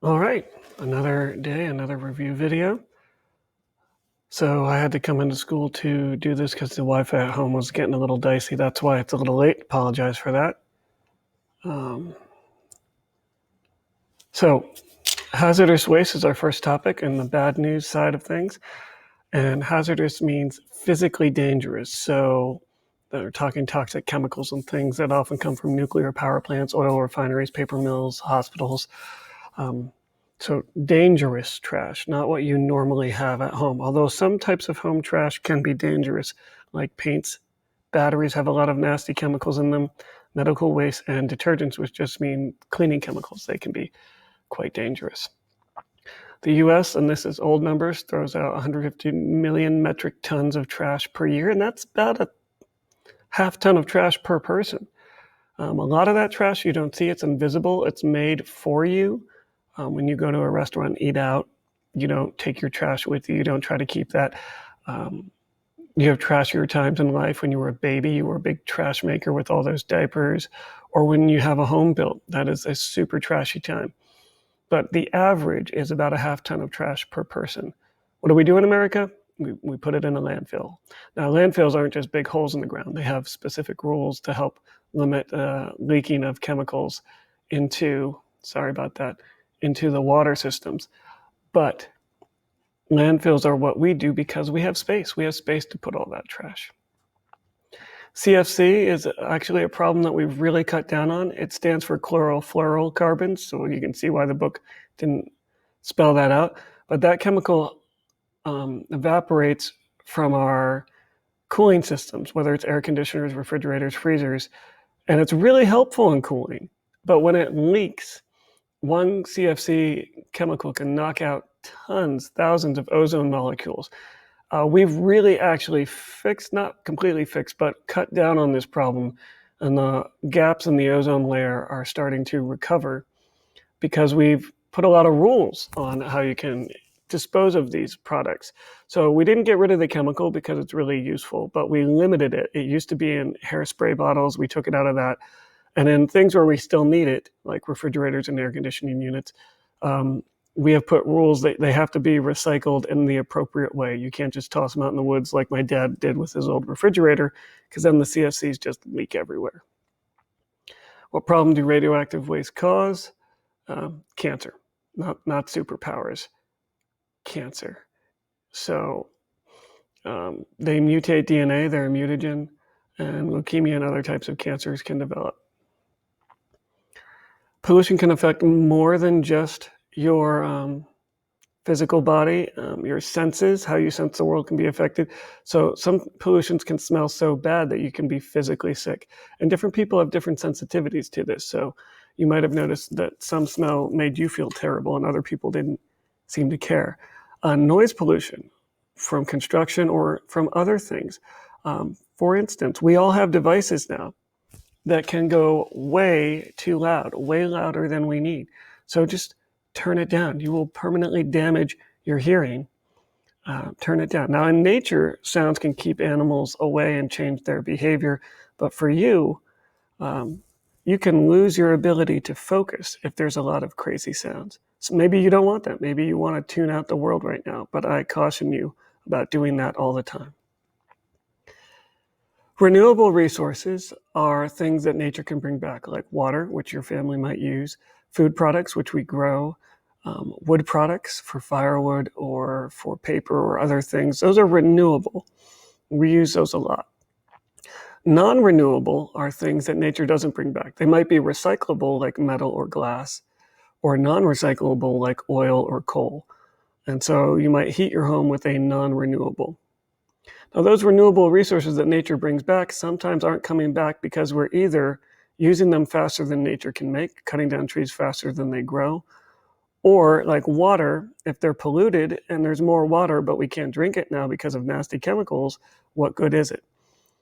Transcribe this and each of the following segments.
All right, another day, another review video. So I had to come into school to do this because the Wi-Fi at home was getting a little dicey. That's why it's a little late. Apologize for that. So hazardous waste is our first topic and the bad news side of things. And hazardous means physically dangerous. So they're talking toxic chemicals and things that often come from nuclear power plants, oil refineries, paper mills, hospitals. So dangerous trash, not what you normally have at home. Although some types of home trash can be dangerous, like paints, batteries have a lot of nasty chemicals in them, medical waste, and detergents, which just mean cleaning chemicals. They can be quite dangerous. The US, and this is old numbers, throws out 150 million metric tons of trash per year, and that's about a half ton of trash per person. A lot of that trash you don't see, it's invisible, it's made for you. When you go to a restaurant and eat out, you don't take your trash with you, you don't try to keep that. You have trashier times in life. When you were a baby, you were a big trash maker with all those diapers, or when you have a home built, that is a super trashy time. But the average is about a half ton of trash per person. What do we do in America? We put it in a landfill. Now, landfills aren't just big holes in the ground. They have specific rules to help limit leaking of chemicals into, sorry about that, into the water systems. But landfills are what we do because we have space. We have space to put all that trash. CFC is actually a problem that we've really cut down on. It stands for chlorofluorocarbons, so you can see why the book didn't spell that out. But that chemical evaporates from our cooling systems, whether it's air conditioners, refrigerators, freezers, and it's really helpful in cooling. But when it leaks, one CFC chemical can knock out tons, thousands of ozone molecules. We've really actually fixed, not completely fixed, but cut down on this problem. And the gaps in the ozone layer are starting to recover because we've put a lot of rules on how you can dispose of these products. So we didn't get rid of the chemical because it's really useful, but we limited it. It used to be in hairspray bottles. We took it out of that. And in things where we still need it, like refrigerators and air conditioning units, we have put rules that they have to be recycled in the appropriate way. You can't just toss them out in the woods like my dad did with his old refrigerator, because then the CFCs just leak everywhere. What problem do radioactive waste cause? Cancer, not superpowers, cancer. So they mutate DNA, they're a mutagen, and leukemia and other types of cancers can develop. Pollution can affect more than just your physical body, your senses, how you sense the world can be affected. So some pollutions can smell so bad that you can be physically sick. And different people have different sensitivities to this. So you might have noticed that some smell made you feel terrible and other people didn't seem to care. Noise pollution from construction or from other things. For instance, we all have devices now that can go way too loud, way louder than we need. So just turn it down. You will permanently damage your hearing. Turn it down. Now, in nature, sounds can keep animals away and change their behavior. But for you, you can lose your ability to focus if there's a lot of crazy sounds. So maybe you don't want that. Maybe you want to tune out the world right now. But I caution you about doing that all the time. Renewable resources are things that nature can bring back, like water, which your family might use, food products, which we grow, wood products for firewood or for paper or other things. Those are renewable. We use those a lot. Non-renewable are things that nature doesn't bring back. They might be recyclable, like metal or glass, or non-recyclable, like oil or coal. And so you might heat your home with a non-renewable. Now, those renewable resources that nature brings back sometimes aren't coming back because we're either using them faster than nature can make, cutting down trees faster than they grow, or like water, if they're polluted and there's more water, but we can't drink it now because of nasty chemicals, what good is it?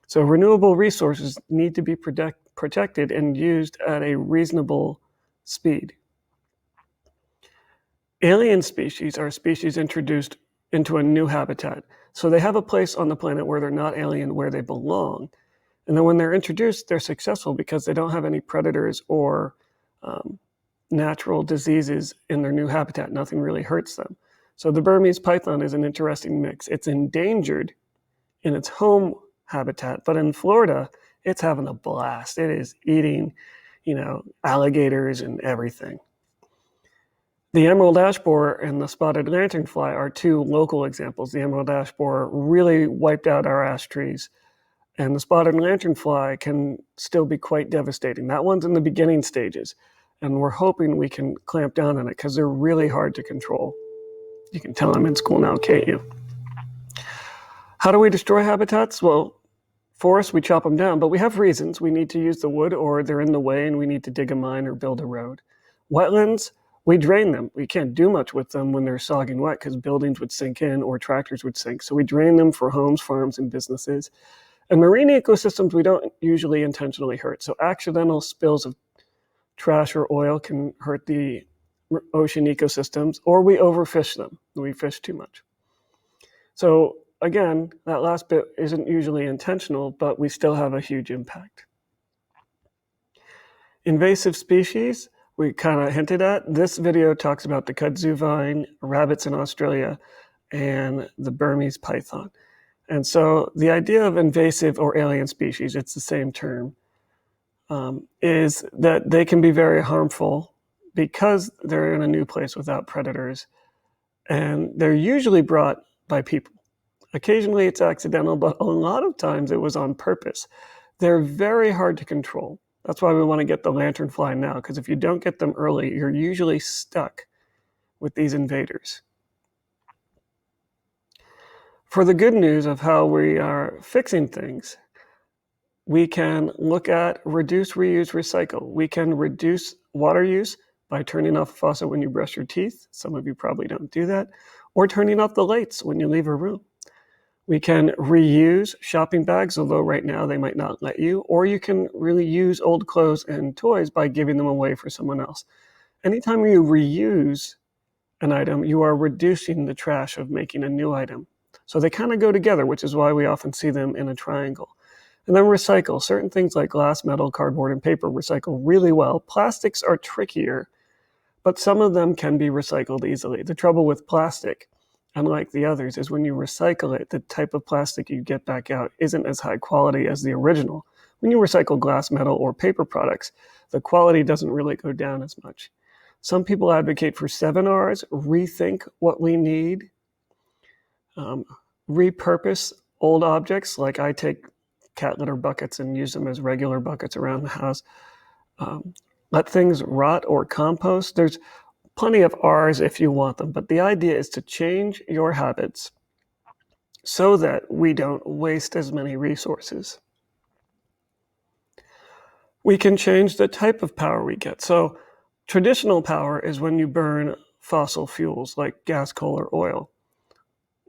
So renewable resources need to be protected and used at a reasonable speed. Alien species are species introduced into a new habitat. So they have a place on the planet where they're not alien, where they belong. And then when they're introduced, they're successful because they don't have any predators or natural diseases in their new habitat. Nothing really hurts them. So the Burmese python is an interesting mix. It's endangered in its home habitat, but in Florida, it's having a blast. It is eating, alligators and everything. The emerald ash borer and the spotted lanternfly are two local examples. The emerald ash borer really wiped out our ash trees, and the spotted lanternfly can still be quite devastating. That one's in the beginning stages, and we're hoping we can clamp down on it because they're really hard to control. You can tell I'm in school now, can't you? How do we destroy habitats? Well, forests, we chop them down, but we have reasons. We need to use the wood, or they're in the way and we need to dig a mine or build a road. Wetlands, we drain them. We can't do much with them when they're sogging wet because buildings would sink in or tractors would sink. So we drain them for homes, farms, and businesses. And marine ecosystems, we don't usually intentionally hurt. So accidental spills of trash or oil can hurt the ocean ecosystems, or we overfish them. We fish too much. So again, that last bit isn't usually intentional, but we still have a huge impact. Invasive species, we kind of hinted at. This video talks about the kudzu vine, rabbits in Australia, and the Burmese python. And so the idea of invasive or alien species, it's the same term, is that they can be very harmful because they're in a new place without predators. And they're usually brought by people. Occasionally it's accidental, but a lot of times it was on purpose. They're very hard to control. That's why we want to get the lanternfly now, because if you don't get them early, you're usually stuck with these invaders. For the good news of how we are fixing things, we can look at reduce, reuse, recycle. We can reduce water use by turning off the faucet when you brush your teeth. Some of you probably don't do that. Or turning off the lights when you leave a room. We can reuse shopping bags, although right now they might not let you, or you can really use old clothes and toys by giving them away for someone else. Anytime you reuse an item, you are reducing the trash of making a new item. So they kind of go together, which is why we often see them in a triangle. And then recycle. Certain things like glass, metal, cardboard, and paper recycle really well. Plastics are trickier, but some of them can be recycled easily. The trouble with plastic, unlike the others, is when you recycle it, the type of plastic you get back out isn't as high quality as the original. When you recycle glass, metal, or paper products, the quality doesn't really go down as much. Some people advocate for 7 Rs, rethink what we need, repurpose old objects, like I take cat litter buckets and use them as regular buckets around the house. Let things rot or compost. There's plenty of R's if you want them, but the idea is to change your habits so that we don't waste as many resources. We can change the type of power we get. So traditional power is when you burn fossil fuels like gas, coal, or oil.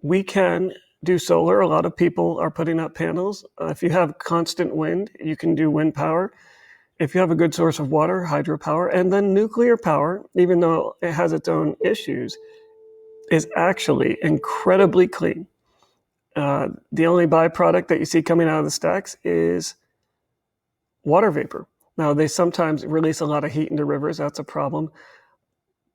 We can do solar. A lot of people are putting up panels. If you have constant wind, you can do wind power. If you have a good source of water, hydropower, and then nuclear power, even though it has its own issues, is actually incredibly clean. The only byproduct that you see coming out of the stacks is water vapor. Now, they sometimes release a lot of heat into rivers. That's a problem.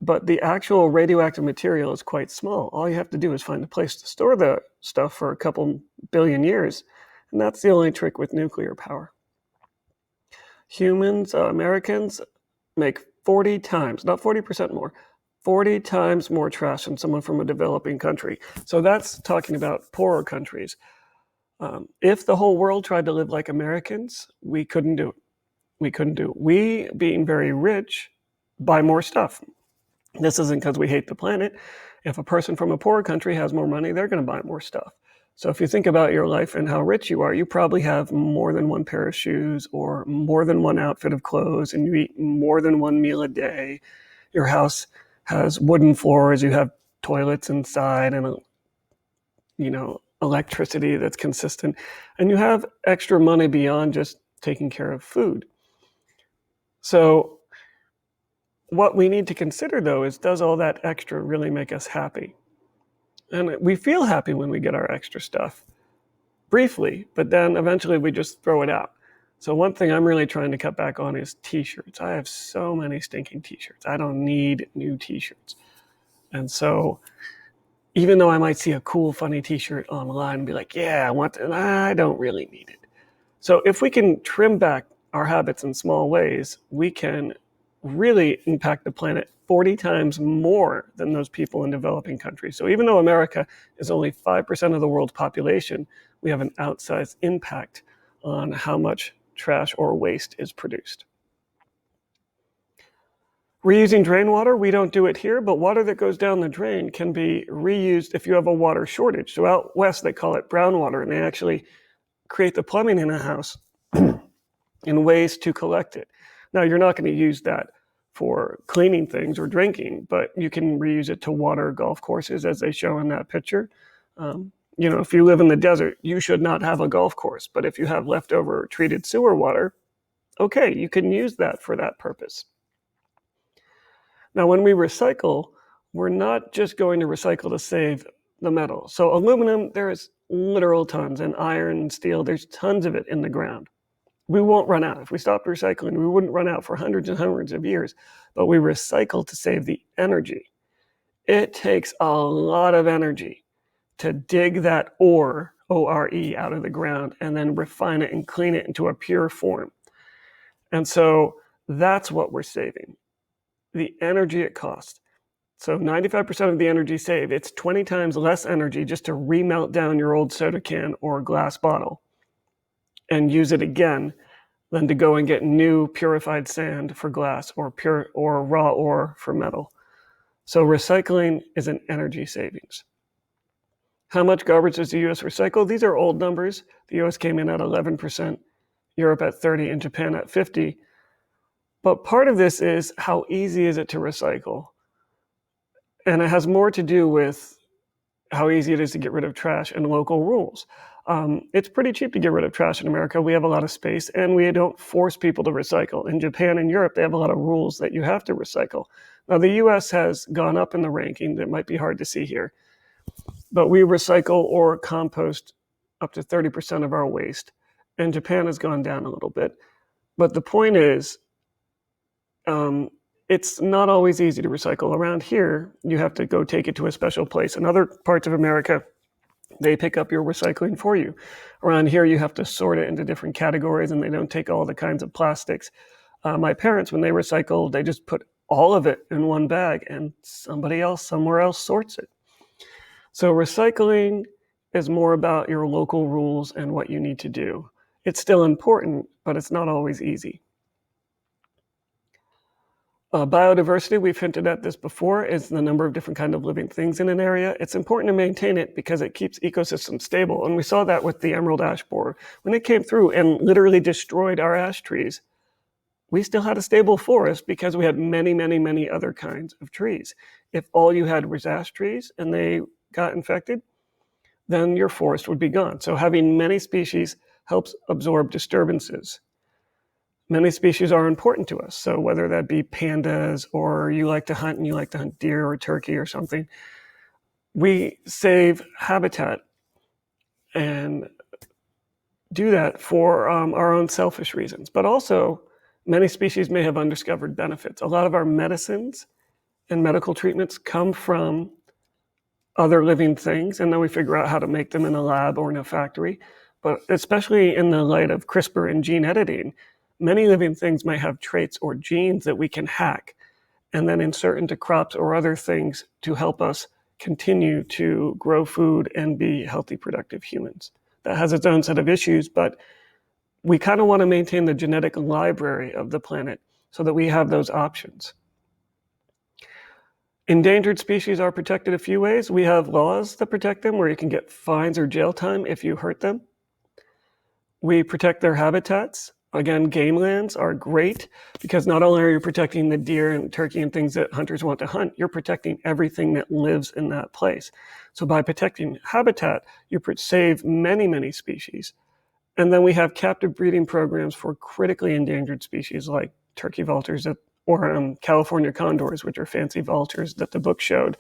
But the actual radioactive material is quite small. All you have to do is find a place to store the stuff for a couple billion years. And that's the only trick with nuclear power. Humans, Americans, make 40 times, not 40% more, 40 times more trash than someone from a developing country. So that's talking about poorer countries. If the whole world tried to live like Americans, we couldn't do it. We, being very rich, buy more stuff. This isn't because we hate the planet. If a person from a poorer country has more money, they're going to buy more stuff. So if you think about your life and how rich you are, you probably have more than one pair of shoes or more than one outfit of clothes, and you eat more than one meal a day. Your house has wooden floors, you have toilets inside, and electricity that's consistent, and you have extra money beyond just taking care of food. So what we need to consider, though, is does all that extra really make us happy? And we feel happy when we get our extra stuff, briefly, but then eventually we just throw it out. So one thing I'm really trying to cut back on is t-shirts. I have so many stinking t-shirts. I don't need new t-shirts. And so even though I might see a cool, funny t-shirt online and be like, yeah, I want it, I don't really need it. So if we can trim back our habits in small ways, we can really impact the planet 40 times more than those people in developing countries. So even though America is only 5% of the world's population, we have an outsized impact on how much trash or waste is produced. Reusing drain water, we don't do it here, but water that goes down the drain can be reused if you have a water shortage. So out west, they call it brown water, and they actually create the plumbing in a house in ways to collect it. Now, you're not going to use that for cleaning things or drinking, but you can reuse it to water golf courses, as they show in that picture. If you live in the desert, you should not have a golf course, but if you have leftover treated sewer water, okay, you can use that for that purpose. Now, when we recycle, we're not just going to recycle to save the metal. So aluminum, there's literal tons, and iron and steel, there's tons of it in the ground. We won't run out. If we stopped recycling, we wouldn't run out for hundreds and hundreds of years, but we recycle to save the energy. It takes a lot of energy to dig that ore, O-R-E, out of the ground and then refine it and clean it into a pure form. And so that's what we're saving, the energy it costs. So 95% of the energy saved, it's 20 times less energy just to remelt down your old soda can or glass bottle and use it again than to go and get new purified sand for glass or raw ore for metal. So recycling is an energy savings. How much garbage does the US recycle? These are old numbers. The US came in at 11%, Europe at 30%, and Japan at 50%. But part of this is how easy is it to recycle? And it has more to do with how easy it is to get rid of trash and local rules. It's pretty cheap to get rid of trash in America. We have a lot of space, and we don't force people to recycle. In Japan and Europe, they have a lot of rules that you have to recycle. Now, the US has gone up in the ranking. That might be hard to see here. But we recycle or compost up to 30% of our waste. And Japan has gone down a little bit. But the point is, it's not always easy to recycle. Around here, you have to go take it to a special place. In other parts of America, they pick up your recycling for you. Around here, you have to sort it into different categories, and they don't take all the kinds of plastics. My parents, when they recycled, they just put all of it in one bag, and somebody else somewhere else sorts it. So recycling is more about your local rules and what you need to do. It's still important, but it's not always easy. Biodiversity, we've hinted at this before, is the number of different kinds of living things in an area. It's important to maintain it because it keeps ecosystems stable. And we saw that with the emerald ash borer. When it came through and literally destroyed our ash trees, we still had a stable forest because we had many, many, many other kinds of trees. If all you had was ash trees and they got infected, then your forest would be gone. So having many species helps absorb disturbances. Many species are important to us. So whether that be pandas or you like to hunt and you like to hunt deer or turkey or something, we save habitat and do that for our own selfish reasons. But also, many species may have undiscovered benefits. A lot of our medicines and medical treatments come from other living things, and then we figure out how to make them in a lab or in a factory. But especially in the light of CRISPR and gene editing, many living things might have traits or genes that we can hack and then insert into crops or other things to help us continue to grow food and be healthy, productive humans. That has its own set of issues, but we kind of want to maintain the genetic library of the planet so that we have those options. Endangered species are protected a few ways. We have laws that protect them where you can get fines or jail time if you hurt them. We protect their habitats. Again, game lands are great because not only are you protecting the deer and turkey and things that hunters want to hunt, you're protecting everything that lives in that place. So by protecting habitat, you save many, many species. And then we have captive breeding programs for critically endangered species like turkey vultures or California condors, which are fancy vultures that the book showed,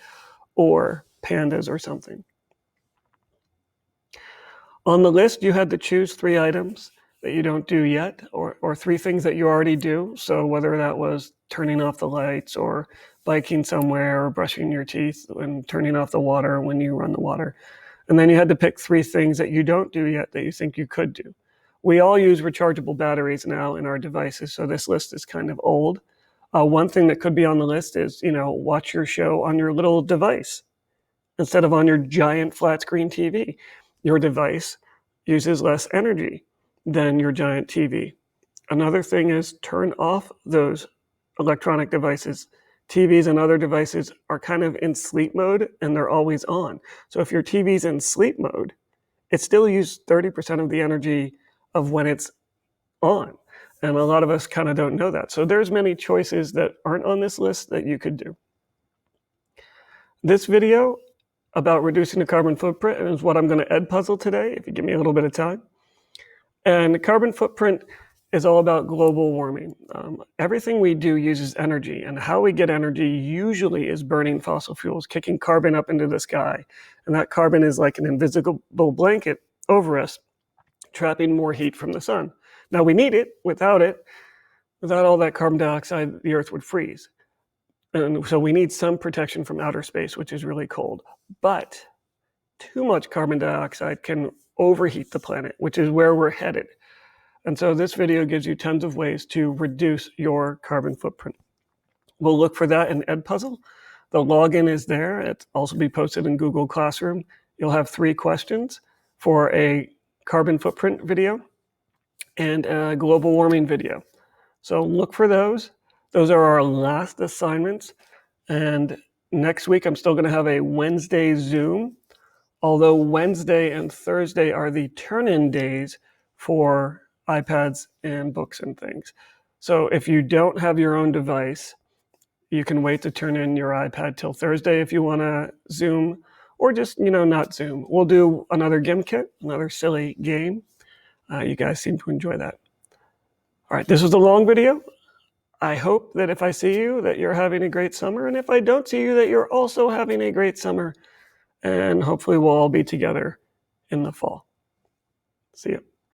or pandas or something. On the list, you had to choose 3 items that you don't do yet, or 3 things that you already do. So whether that was turning off the lights or biking somewhere or brushing your teeth and turning off the water when you run the water. And then you had to pick 3 things that you don't do yet that you think you could do. We all use rechargeable batteries now in our devices, so this list is kind of old. One thing that could be on the list is, watch your show on your little device instead of on your giant flat screen TV. Your device uses less energy than your giant TV. Another thing is turn off those electronic devices. TVs and other devices are kind of in sleep mode and they're always on. So if your TV's in sleep mode, it still uses 30% of the energy of when it's on. And a lot of us kind of don't know that. So there's many choices that aren't on this list that you could do. This video about reducing the carbon footprint is what I'm going to puzzle today, if you give me a little bit of time. And the carbon footprint is all about global warming. Everything we do uses energy, and how we get energy usually is burning fossil fuels, kicking carbon up into the sky. And that carbon is like an invisible blanket over us, trapping more heat from the sun. Now we need it. Without all that carbon dioxide, the Earth would freeze. And so we need some protection from outer space, which is really cold. But too much carbon dioxide can overheat the planet, which is where we're headed. And so this video gives you tons of ways to reduce your carbon footprint. We'll look for that in Edpuzzle. The login is there. It'll also be posted in Google Classroom. You'll have 3 questions for a carbon footprint video and a global warming video. So look for those. Those are our last assignments. And next week, I'm still going to have a Wednesday Zoom, although Wednesday and Thursday are the turn-in days for iPads and books and things. So if you don't have your own device, you can wait to turn in your iPad till Thursday if you want to Zoom, or just, not Zoom. We'll do another GIM kit, another silly game. You guys seem to enjoy that. All right, this was a long video. I hope that if I see you, that you're having a great summer. And if I don't see you, that you're also having a great summer. And hopefully we'll all be together in the fall. See you.